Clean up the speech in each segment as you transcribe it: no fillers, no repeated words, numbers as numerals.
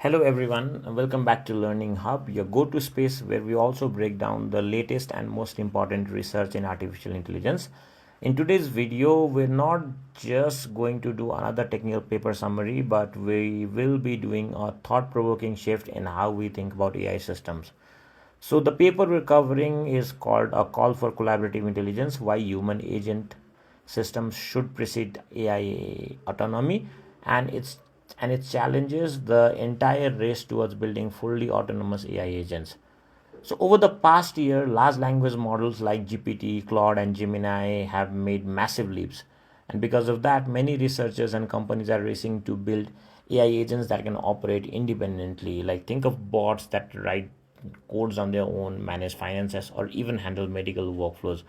Hello everyone, and welcome back to Learning Hub, your go-to space where we also break down the latest and most important research in artificial intelligence. In today's video, we're not just going to do another technical paper summary, but we will be doing a thought-provoking shift in how we think about AI systems. So the paper we're covering is called A Call for Collaborative Intelligence: Why Human Agent Systems Should Precede AI Autonomy, and it challenges the entire race towards building fully autonomous AI agents. So over the past year, large language models like GPT, Claude, and Gemini have made massive leaps. And because of that, many researchers and companies are racing to build AI agents that can operate independently. Like think of bots that write codes on their own, manage finances, or even handle medical workflows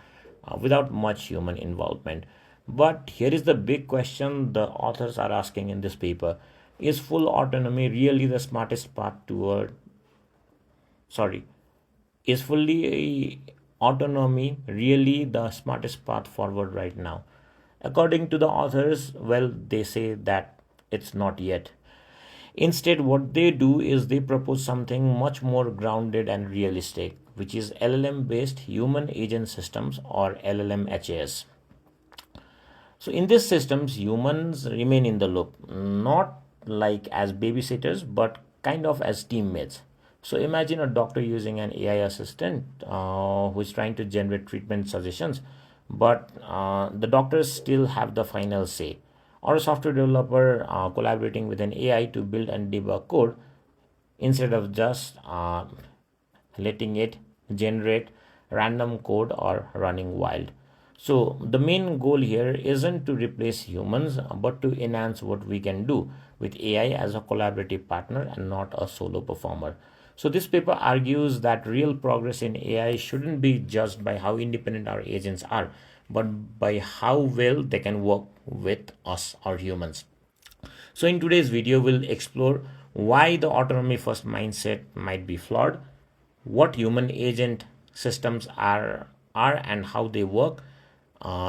without much human involvement. But here is the big question the authors are asking in this paper: is full autonomy really the smartest path toward? Sorry, is fully autonomy really the smartest path forward right now? According to the authors, well, they say that it's not yet. Instead, what they do is they propose something much more grounded and realistic, which is LLM-based Human Agent Systems, or LLM-HAS. So in these systems, humans remain in the loop, not like as babysitters, but kind of as teammates. So imagine a doctor using an AI assistant who is trying to generate treatment suggestions, but the doctors still have the final say. Or a software developer collaborating with an AI to build and debug code instead of just letting it generate random code or running wild. So, the main goal here isn't to replace humans but to enhance what we can do with AI as a collaborative partner and not a solo performer. So, this paper argues that real progress in AI shouldn't be judged by how independent our agents are, but by how well they can work with us or humans. So, in today's video, we'll explore why the autonomy first mindset might be flawed, what human agent systems are and how they work,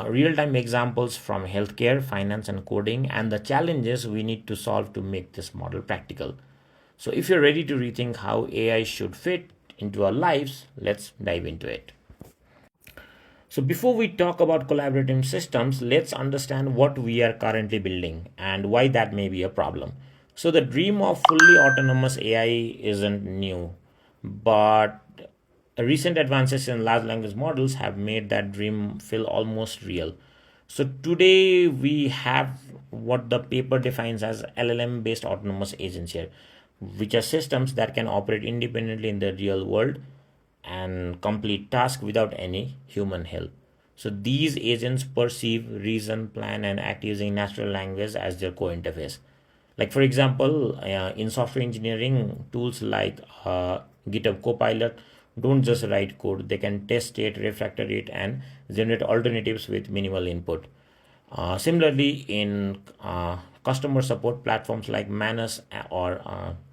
real time examples from healthcare, finance, and coding, and the challenges we need to solve to make this model practical. So, if you're ready to rethink how AI should fit into our lives, let's dive into it. So, before we talk about collaborative systems, let's understand what we are currently building and why that may be a problem. So, the dream of fully autonomous AI isn't new, but recent advances in large language models have made that dream feel almost real. So, today we have what the paper defines as LLM based autonomous agents here, which are systems that can operate independently in the real world and complete tasks without any human help. So these agents perceive, reason, plan, and act using natural language as their core interface. Like for example, in software engineering, tools like GitHub Copilot don't just write code; they can test it, refactor it, and generate alternatives with minimal input. Similarly, in customer support, platforms like Manus or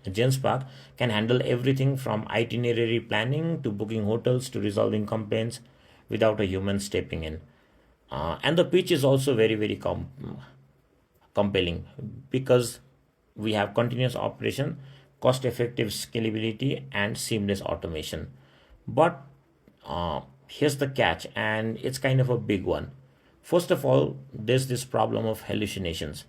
GenSpark can handle everything from itinerary planning to booking hotels to resolving complaints without a human stepping in. And the pitch is also very compelling because we have continuous operation, cost effective scalability, and seamless automation. But here's the catch, and it's kind of a big one. First of all, there's this problem of hallucinations.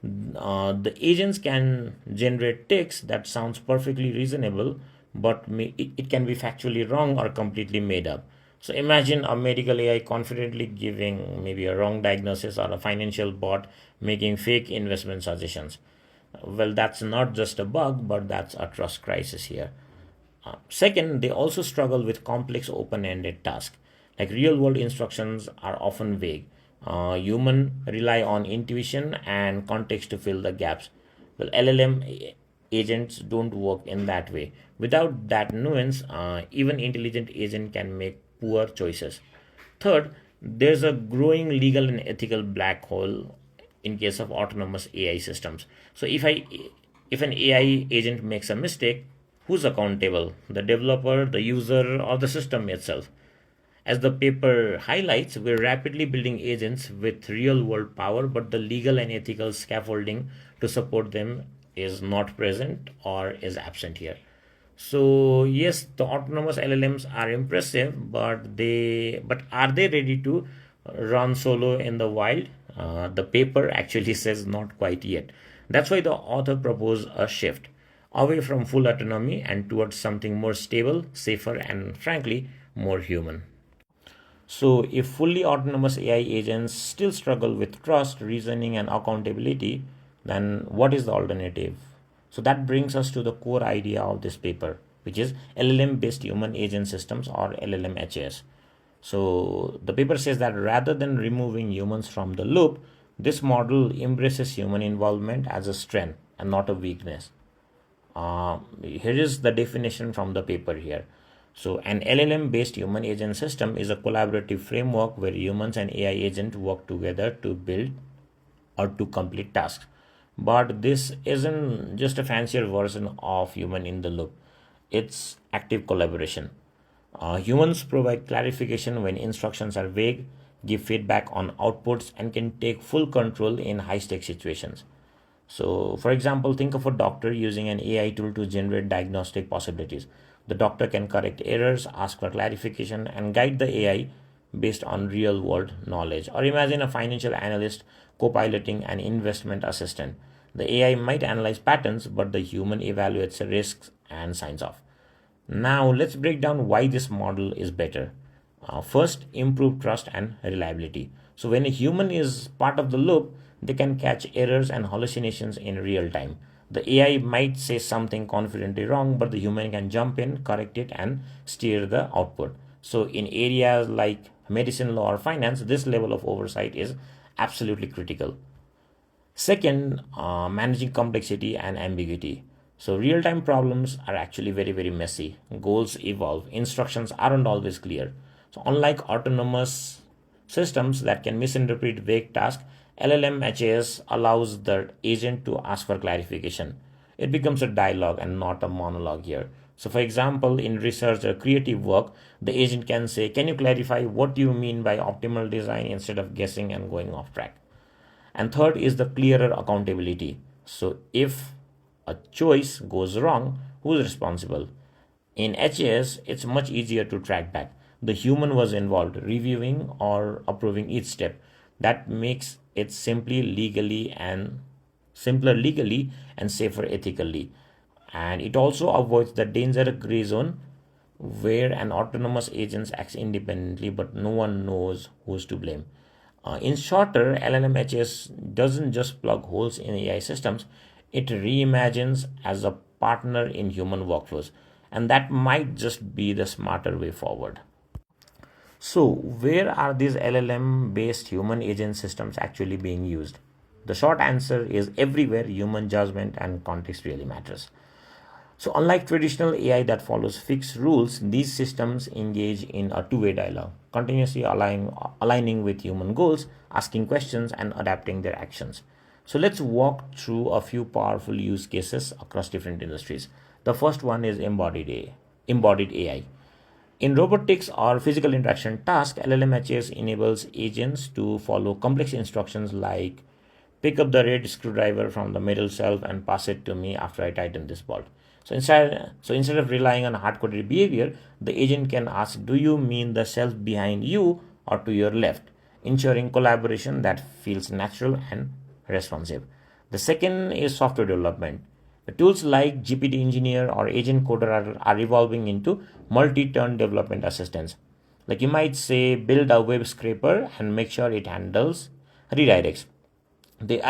The agents can generate text that sounds perfectly reasonable, but it can be factually wrong or completely made up. So imagine a medical AI confidently giving maybe a wrong diagnosis, or a financial bot making fake investment suggestions. Well, that's not just a bug, but that's a trust crisis here. Second, they also struggle with complex open ended tasks. Like real world instructions are often vague. Human rely on intuition and context to fill the gaps. Well, LLM agents don't work in that way. Without that nuance, even intelligent agent can make poor choices. Third, there's a growing legal and ethical black hole in case of autonomous AI systems. So if an AI agent makes a mistake, who's accountable? The developer, the user, or the system itself? As the paper highlights, we're rapidly building agents with real world power, but the legal and ethical scaffolding to support them is not present or is absent here. So yes, the autonomous LLMs are impressive, but are they ready to run solo in the wild? The paper actually says not quite yet. That's why the author proposed a shift away from full autonomy and towards something more stable, safer, and frankly more human. So, if fully autonomous AI agents still struggle with trust, reasoning, and accountability, then what is the alternative? So, that brings us to the core idea of this paper, which is LLM-based Human Agent Systems, or LLM-HAS. So, the paper says that rather than removing humans from the loop, this model embraces human involvement as a strength and not a weakness. Here is the definition from the paper here. So, an LLM based human agent system is a collaborative framework where humans and AI agents work together to build or to complete tasks. But this isn't just a fancier version of human in the loop, it's active collaboration. Humans provide clarification when instructions are vague, give feedback on outputs, and can take full control in high stake situations. So, for example, think of a doctor using an AI tool to generate diagnostic possibilities. The doctor can correct errors, ask for clarification, and guide the AI based on real world knowledge. Or imagine a financial analyst co piloting an investment assistant. The AI might analyze patterns, but the human evaluates risks and signs off. Now, let's break down why this model is better. First, improve trust and reliability. So, when a human is part of the loop, they can catch errors and hallucinations in real time. The AI might say something confidently wrong, but the human can jump in, correct it, and steer the output. So, in areas like medicine, law, or finance, this level of oversight is absolutely critical. Second, managing complexity and ambiguity. So, real time problems are actually very, very messy. Goals evolve, instructions aren't always clear. So, unlike autonomous systems that can misinterpret vague tasks, LLM-HAS allows the agent to ask for clarification. It becomes a dialogue and not a monologue here. So, for example, in research or creative work, the agent can say, "Can you clarify what you mean by optimal design?" instead of guessing and going off track. And third is the clearer accountability. So if a choice goes wrong, who's responsible? In HAS, it's much easier to track back. The human was involved, reviewing or approving each step. That makes it simpler legally and safer ethically. And it also avoids the danger gray zone where an autonomous agent acts independently but no one knows who's to blame. In shorter, LLM-HS doesn't just plug holes in AI systems, it reimagines as a partner in human workflows. And that might just be the smarter way forward. So, where are these LLM based human agent systems actually being used? The short answer is everywhere human judgment and context really matters. So, unlike traditional AI that follows fixed rules, these systems engage in a two-way dialogue, continuously aligning with human goals, asking questions, and adapting their actions. So, let's walk through a few powerful use cases across different industries. The first one is embodied AI. In robotics or physical interaction tasks, LLM-HAS enables agents to follow complex instructions like pick up the red screwdriver from the middle shelf and pass it to me after I tighten this bolt. So instead of relying on hard-coded behavior, the agent can ask, "Do you mean the shelf behind you or to your left?" ensuring collaboration that feels natural and responsive. The second is software development. The tools like GPT Engineer or Agent Coder are evolving into multi-turn development assistants. Like you might say, build a web scraper and make sure it handles redirects. The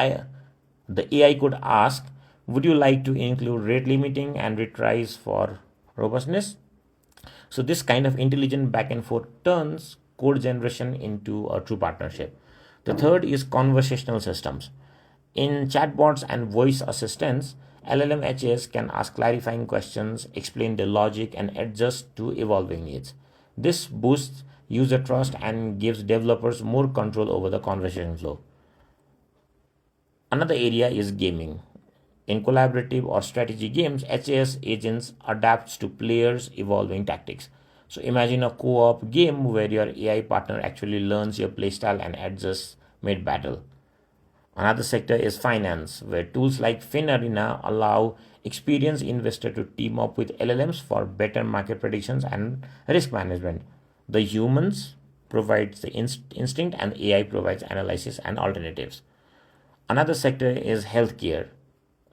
AI could ask, "Would you like to include rate limiting and retries for robustness?" So, this kind of intelligent back and forth turns code generation into a true partnership. The third is conversational systems. In chatbots and voice assistants, LLM-HAs can ask clarifying questions, explain the logic, and adjust to evolving needs. This boosts user trust and gives developers more control over the conversation flow. Another area is gaming. In collaborative or strategy games, HAS agents adapts to players' evolving tactics. So imagine a co-op game where your AI partner actually learns your playstyle and adjusts mid-battle. Another sector is finance, where tools like FinArena allow experienced investors to team up with LLMs for better market predictions and risk management. The humans provides the instinct and AI provides analysis and alternatives. Another sector is healthcare.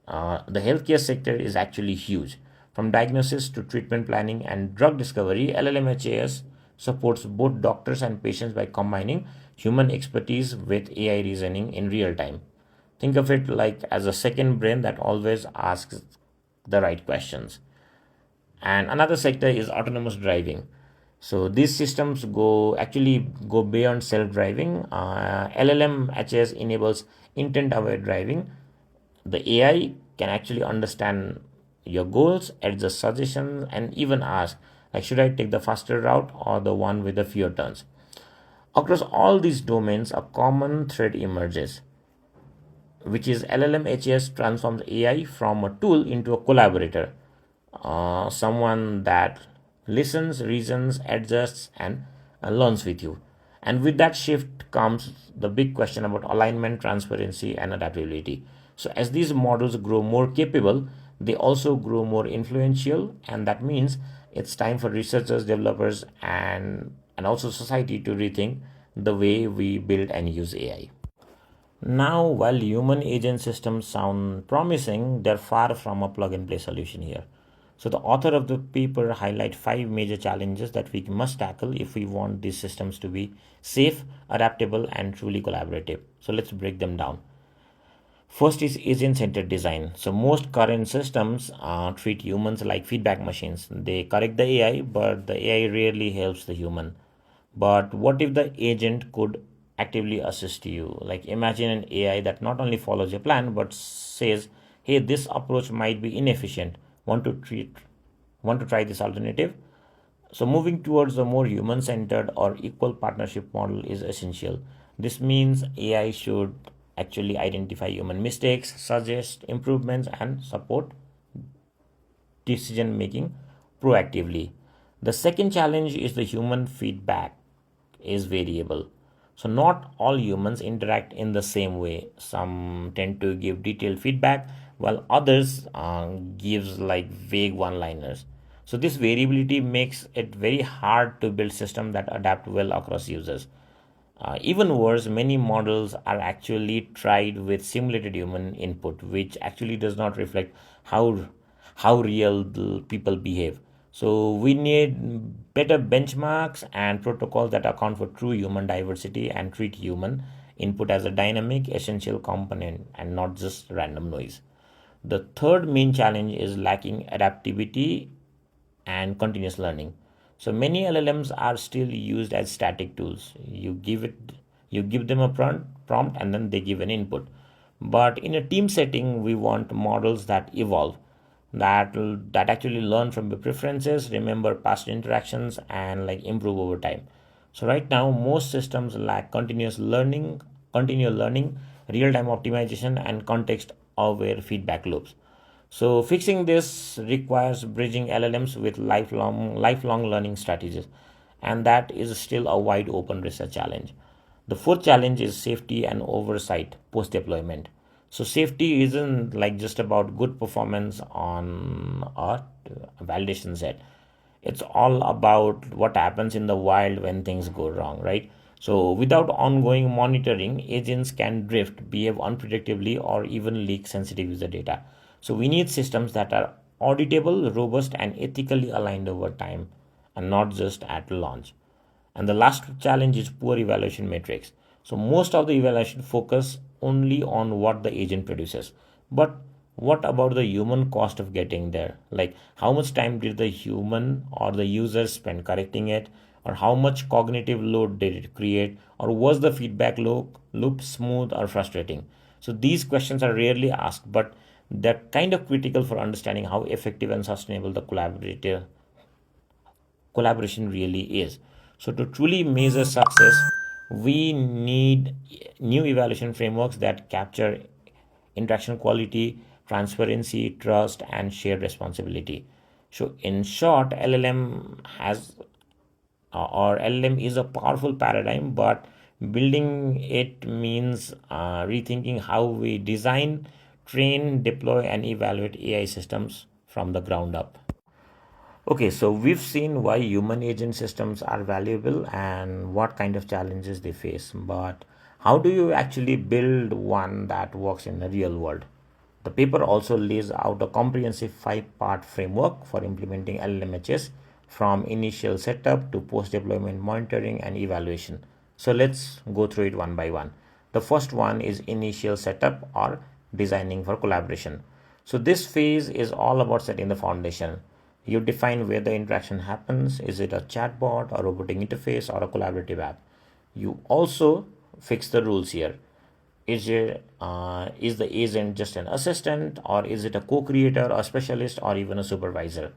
The healthcare sector is actually huge. From diagnosis to treatment planning and drug discovery, LLM-HAS supports both doctors and patients by combining human expertise with AI reasoning in real time. Think of it like as a second brain that always asks the right questions. And another sector is autonomous driving. So these systems go beyond self-driving. LLM-HAS enables intent-aware driving. The AI can actually understand your goals, adjust suggestions, and even ask, like, should I take the faster route or the one with the fewer turns? Across all these domains, a common thread emerges, which is LLM-HAS transforms AI from a tool into a collaborator, someone that listens, reasons, adjusts, and learns with you. And with that shift comes the big question about alignment, transparency, and adaptability. So, as these models grow more capable, they also grow more influential, and that means it's time for researchers, developers, and also society to rethink the way we build and use AI. Now, while human agent systems sound promising, they're far from a plug and play solution here. So, the author of the paper highlight five major challenges that we must tackle if we want these systems to be safe, adaptable, and truly collaborative. So, let's break them down. First is agent centered design. So, most current systems treat humans like feedback machines. They correct the AI, but the AI rarely helps the human. But what if the agent could actively assist you? Like, imagine an AI that not only follows your plan but says, hey, this approach might be inefficient. Want to try this alternative? So, moving towards a more human centered or equal partnership model is essential. This means AI should actually identify human mistakes, suggest improvements, and support decision making proactively. The second challenge is the human feedback is variable. So not all humans interact in the same way. Some tend to give detailed feedback while others gives like vague one-liners. So this variability makes it very hard to build systems that adapt well across users. Even worse, many models are actually tried with simulated human input, which actually does not reflect how real the people behave. So we need better benchmarks and protocols that account for true human diversity and treat human input as a dynamic, essential component and not just random noise. The third main challenge is lacking adaptivity and continuous learning. So many LLMs are still used as static tools. You give them a prompt and then they give an input. But in a team setting, we want models that evolve, that actually learn from the preferences, remember past interactions, and like improve over time. So right now, most systems lack continual learning, real-time optimization, and context-aware feedback loops. So fixing this requires bridging LLMs with lifelong learning strategies, and that is still a wide open research challenge. The fourth challenge is safety and oversight post deployment. So safety isn't like just about good performance on a validation set. It's all about what happens in the wild when things go wrong, right? So without ongoing monitoring, agents can drift, behave unpredictably, or even leak sensitive user data. So we need systems that are auditable, robust, and ethically aligned over time, and not just at launch. And the last challenge is poor evaluation metrics. So most of the evaluation focus only on what the agent produces. But what about the human cost of getting there? Like how much time did the human or the user spend correcting it? Or how much cognitive load did it create? Or was the loop smooth or frustrating? So these questions are rarely asked, but they're kind of critical for understanding how effective and sustainable the collaboration really is. So, to truly measure success, we need new evaluation frameworks that capture interaction quality, transparency, trust, and shared responsibility. So, in short, LLM is a powerful paradigm, but Building it means rethinking how we design, train, deploy, and evaluate AI systems from the ground up. Okay, so we've seen why human agent systems are valuable and what kind of challenges they face. But how do you actually build one that works in the real world? The paper also lays out a comprehensive five-part framework for implementing LLM-HS from initial setup to post-deployment monitoring and evaluation. So let's go through it one by one. The first one is initial setup or designing for collaboration. So this phase is all about setting the foundation. You define where the interaction happens. Is it a chatbot, a robotic interface, or a collaborative app? You also fix the rules here. Is the agent just an assistant, or is it a co-creator, a specialist, or even a supervisor?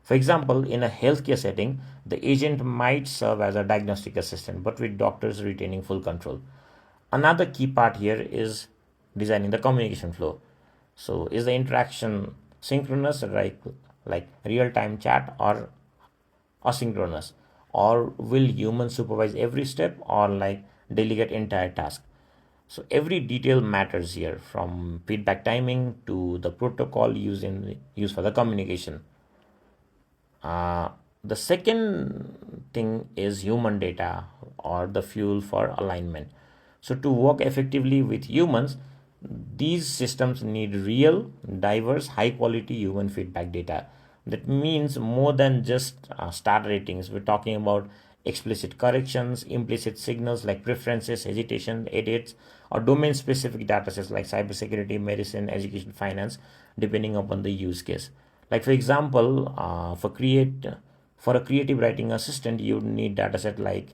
For example, in a healthcare setting, the agent might serve as a diagnostic assistant, but with doctors retaining full control. Another key part here is designing the communication flow. So, is the interaction synchronous, like real-time chat, or asynchronous, or will humans supervise every step, or like delegate entire task? So every detail matters here, from feedback timing to the protocol used for the communication. uh, the second thing is human data, or the fuel for alignment. So to work effectively with humans, these systems need real, diverse, high quality human feedback data. That means more than just star ratings. We're talking about explicit corrections, implicit signals like preferences, hesitation, edits, or domain specific data sets like cybersecurity, medicine, education, finance, depending upon the use case. Like for example, for a creative writing assistant, you need dataset like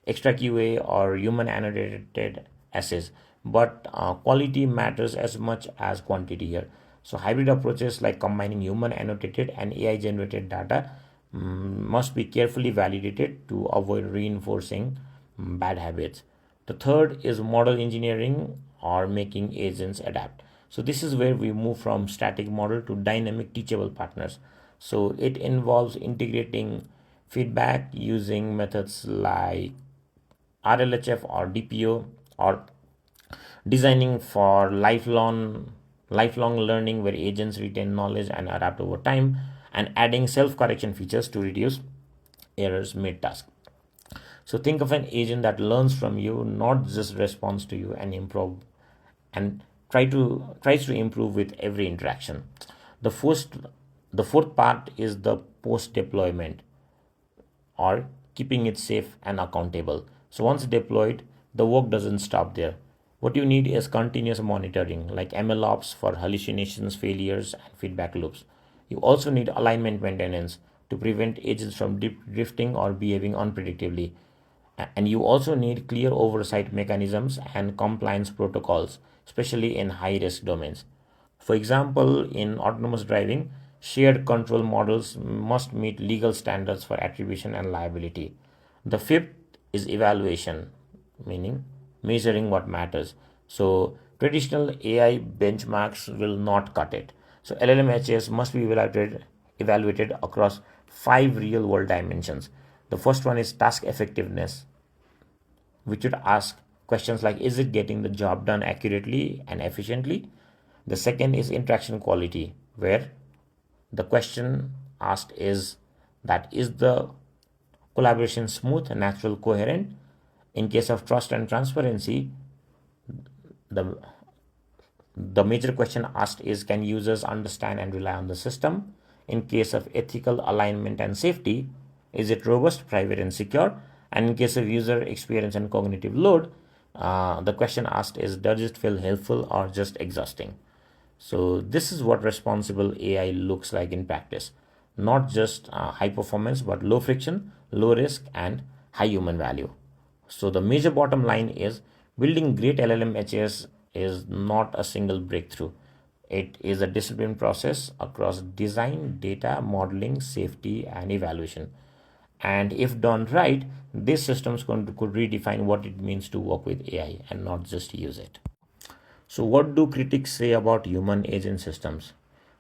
extra QA or human annotated essays, but quality matters as much as quantity here. So hybrid approaches like combining human annotated and AI generated data must be carefully validated to avoid reinforcing bad habits. The third is model engineering, or making agents adapt. So this is where we move from static model to dynamic teachable partners. So it involves integrating feedback using methods like RLHF or DPO, or designing for lifelong learning where agents retain knowledge and adapt over time, and adding self-correction features to reduce errors mid-task. So think of an agent that learns from you, not just responds to you and improve and tries to improve with every interaction. The first the fourth part is the post deployment, or keeping it safe and accountable. So once deployed, the work doesn't stop there. What you need is continuous monitoring, like ML ops for hallucinations, failures, and feedback loops. You also need alignment maintenance to prevent agents from drifting or behaving unpredictably. And you also need clear oversight mechanisms and compliance protocols, especially in high risk domains. For example, in autonomous driving, shared control models must meet legal standards for attribution and liability. The fifth is evaluation, meaning measuring what matters. So, traditional AI benchmarks will not cut it. So, LLM-HS must be evaluated across five real world dimensions. The first one is task effectiveness, which would ask questions like, is it getting the job done accurately and efficiently? The second is interaction quality, where the question asked is that, is the collaboration smooth, natural, coherent? In case of trust and transparency, the the major question asked is, can users understand and rely on the system? In case of ethical alignment and safety, is it robust, private, and secure? And in case of user experience and cognitive load, the question asked is, does it feel helpful or just exhausting? So, this is what responsible AI looks like in practice. Not just high performance, but low friction, low risk, and high human value. So, the major bottom line is, building great LLM-HS is not a single breakthrough. It is a disciplined process across design, data, modeling, safety, and evaluation. And if done right, these systems could redefine what it means to work with AI and not just use it. So, what do critics say about human agent systems?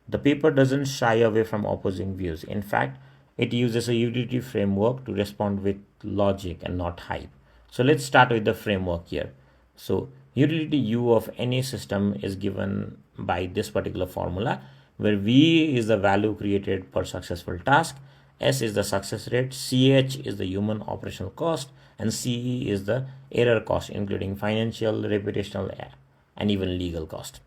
The paper doesn't shy away from opposing views. In fact, it uses a utility framework to respond with logic and not hype. So let's start with the framework here. So utility U of any system is given by this particular formula, where V is the value created per successful task, S is the success rate, CH is the human operational cost, and CE is the error cost, including financial, reputational, and even legal cost.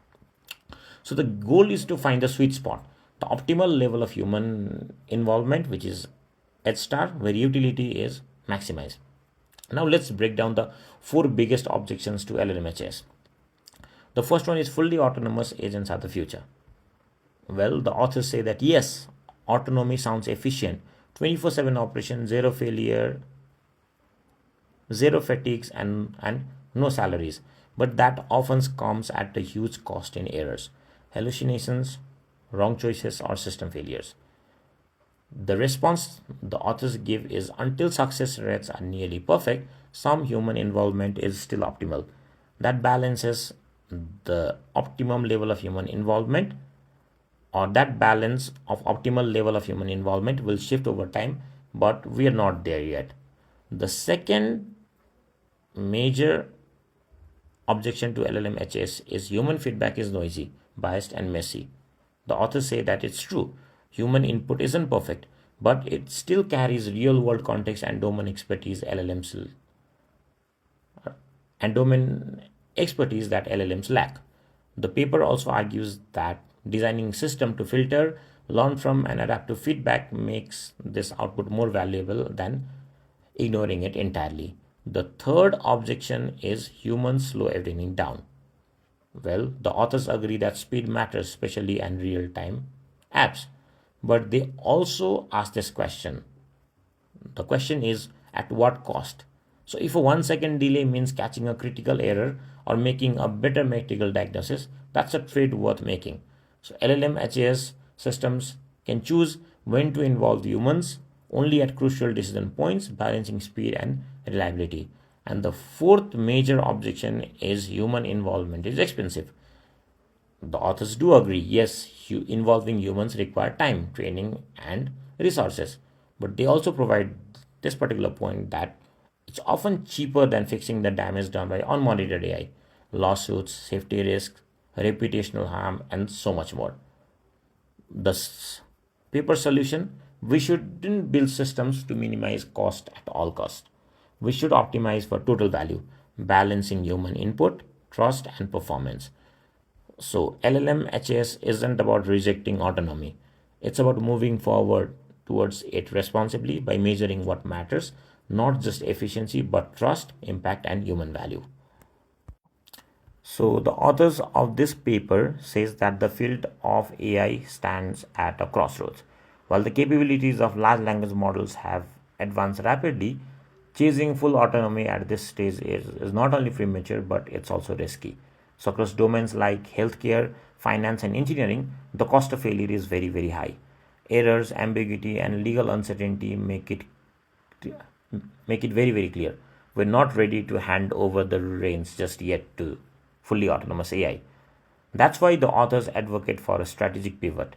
So the goal is to find the sweet spot, the optimal level of human involvement, which is H star, where utility is maximized. Now let's break down the four biggest objections to LLM-HAS. The first one is fully autonomous agents are the future. Well, the authors say that yes, autonomy sounds efficient, 24/7 operation, zero failure, zero fatigues, and no salaries. But that often comes at a huge cost in errors, hallucinations, wrong choices, or system failures. The response the authors give is until success rates are nearly perfect, some human involvement is still optimal. That balances the optimum level of human involvement, or that balance of optimal level of human involvement will shift over time, but we are not there yet. The second major objection to LLM-HAS is human feedback is noisy, biased, and messy. The authors say that it's true. Human input isn't perfect, but it still carries real world context and domain expertise that LLMs lack. The paper also argues that designing system to filter, learn from, and adapt to feedback makes this output more valuable than ignoring it entirely. The third objection is humans slow everything down. Well, the authors agree that speed matters, especially in real time apps. But they also ask this question. The question is, at what cost? So, if a 1 second delay means catching a critical error or making a better medical diagnosis, that's a trade worth making. So, LLM-HAS systems can choose when to involve humans only at crucial decision points, balancing speed and reliability. And the fourth major objection is human involvement is expensive. The authors do agree, yes, involving humans require time, training, and resources. But they also provide this particular point that it's often cheaper than fixing the damage done by unmonitored AI, lawsuits, safety risks, reputational harm, and so much more. The paper solution, we shouldn't build systems to minimize cost at all costs. We should optimize for total value, balancing human input, trust, and performance. So LLM-HAS isn't about rejecting autonomy. It's about moving forward towards it responsibly by measuring what matters, not just efficiency, but trust, impact, and human value. So the authors of this paper says that the field of AI stands at a crossroads. While the capabilities of large language models have advanced rapidly, chasing full autonomy at this stage is not only premature but it's also risky. So across domains like healthcare, finance, and engineering, the cost of failure is very, very high. Errors, ambiguity, and legal uncertainty make it very, very clear. We're not ready to hand over the reins just yet to fully autonomous AI. That's why the authors advocate for a strategic pivot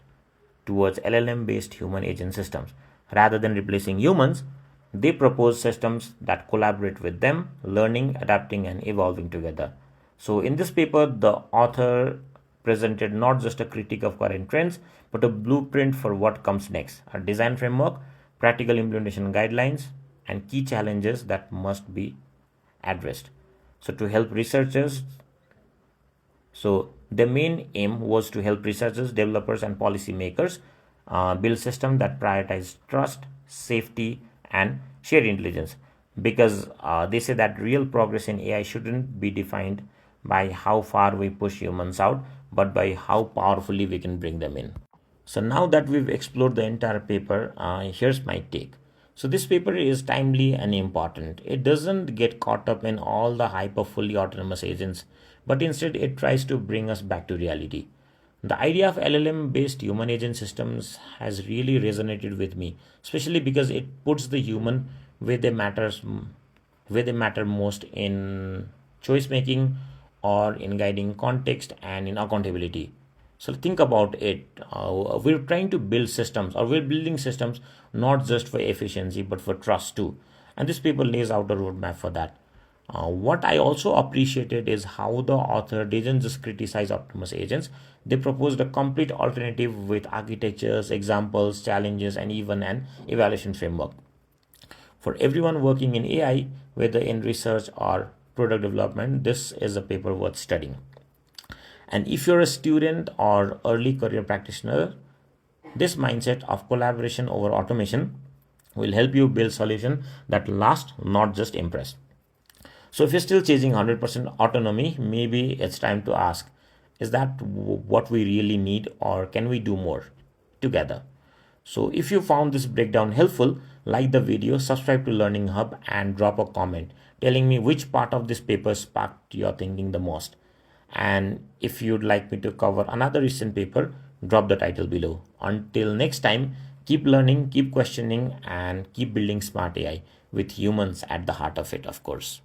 towards LLM-based human agent systems. Rather than replacing humans, they propose systems that collaborate with them, learning, adapting, and evolving together. So, in this paper, the author presented not just a critique of current trends, but a blueprint for what comes next, a design framework, practical implementation guidelines, and key challenges that must be addressed. So, to help researchers, so the main aim was to help researchers, developers, and policymakers build systems that prioritize trust, safety, and shared intelligence. Because they say that real progress in AI shouldn't be defined by how far we push humans out, but by how powerfully we can bring them in. So now that we've explored the entire paper, here's my take. So this paper is timely and important. It doesn't get caught up in all the hype of fully autonomous agents, but instead it tries to bring us back to reality. The idea of LLM-based human agent systems has really resonated with me, especially because it puts the human where they matter most in choice making or in guiding context and in accountability. So think about it. We're trying to build systems, or we're building systems not just for efficiency but for trust too. And this paper lays out a roadmap for that. What I also appreciated is how the author didn't just criticize Optimus agents. They proposed a complete alternative with architectures, examples, challenges, and even an evaluation framework. For everyone working in AI, whether in research or product development, this is a paper worth studying. And if you're a student or early career practitioner, this mindset of collaboration over automation will help you build solutions that last, not just impress. So if you're still chasing 100% autonomy, maybe it's time to ask, is that what we really need, or can we do more together? So if you found this breakdown helpful, like the video, subscribe to Learning Hub, and drop a comment telling me which part of this paper sparked your thinking the most. And if you'd like me to cover another recent paper, drop the title below. Until next time, keep learning, keep questioning, and keep building smart AI with humans at the heart of it, of course.